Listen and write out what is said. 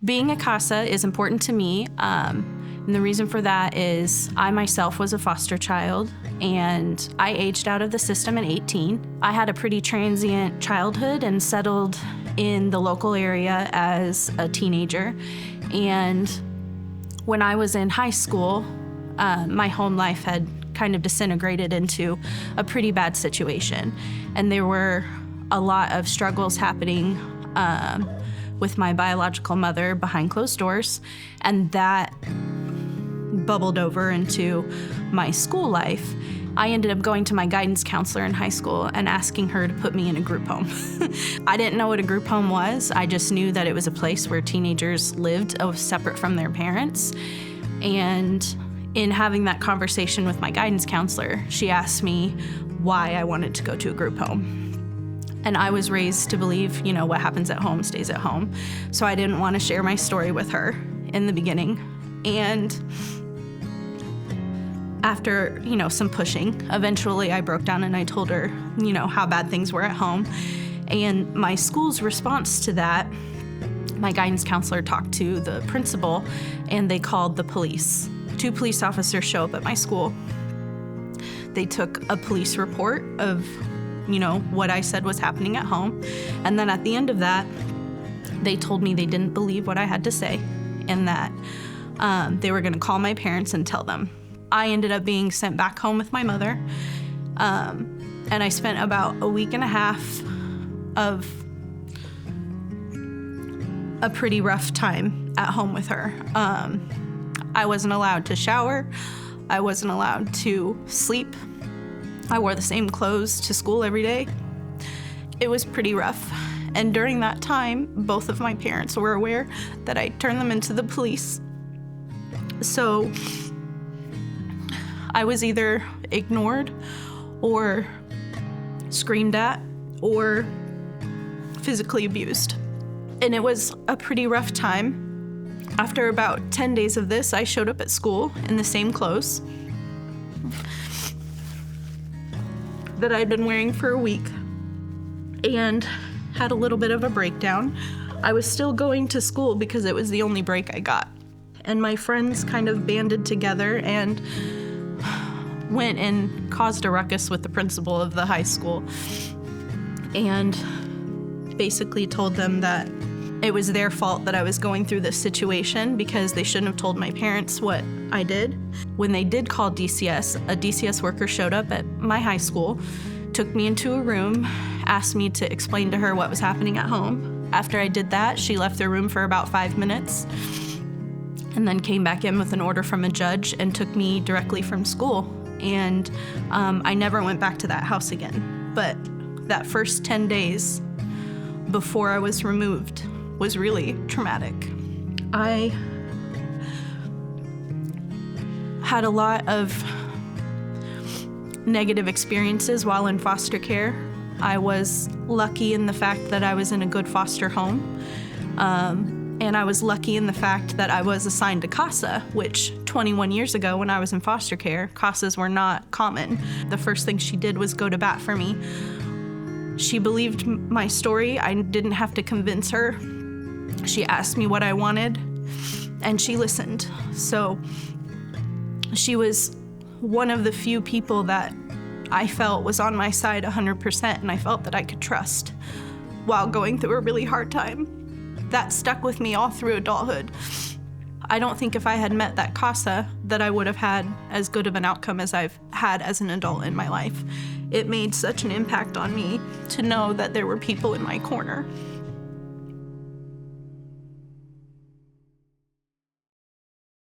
Being a CASA is important to me, and the reason for that is I myself was a foster child, and I aged out of the system at 18. I had a pretty transient childhood and settled in the local area as a teenager, and when I was in high school, my home life had kind of disintegrated into a pretty bad situation, and there were a lot of struggles happening with my biological mother behind closed doors, and that bubbled over into my school life. I ended up going to my guidance counselor in high school and asking her to put me in a group home. I didn't know what a group home was. I just knew that it was a place where teenagers lived separate from their parents. And in having that conversation with my guidance counselor, she asked me why I wanted to go to a group home. And I was raised to believe, what happens at home stays at home. So I didn't want to share my story with her in the beginning. And after, some pushing, eventually I broke down and I told her, how bad things were at home. And my school's response to that, my guidance counselor talked to the principal and they called the police. 2 police officers show up at my school. They took a police report of what I said was happening at home. And then at the end of that, they told me they didn't believe what I had to say and that they were going to call my parents and tell them. I ended up being sent back home with my mother. And I spent about a week and a half of a pretty rough time at home with her. I wasn't allowed to shower. I wasn't allowed to sleep. I wore the same clothes to school every day. It was pretty rough. And during that time, both of my parents were aware that I turned them into the police. So I was either ignored or screamed at or physically abused. And it was a pretty rough time. After about 10 days of this, I showed up at school in the same clothes that I'd been wearing for a week and had a little bit of a breakdown. I was still going to school because it was the only break I got. And my friends kind of banded together and went and caused a ruckus with the principal of the high school and basically told them that it was their fault that I was going through this situation because they shouldn't have told my parents what I did. When they did call DCS, a DCS worker showed up at my high school, took me into a room, asked me to explain to her what was happening at home. After I did that, she left the room for about 5 minutes and then came back in with an order from a judge and took me directly from school. And I never went back to that house again. But that first 10 days before I was removed was really traumatic. I had a lot of negative experiences while in foster care. I was lucky in the fact that I was in a good foster home. And I was lucky in the fact that I was assigned to CASA, which 21 years ago when I was in foster care, CASAs were not common. The first thing she did was go to bat for me. She believed my story. I didn't have to convince her. She asked me what I wanted, and she listened. So she was one of the few people that I felt was on my side 100%, and I felt that I could trust while going through a really hard time. That stuck with me all through adulthood. I don't think if I had met that CASA that I would have had as good of an outcome as I've had as an adult in my life. It made such an impact on me to know that there were people in my corner.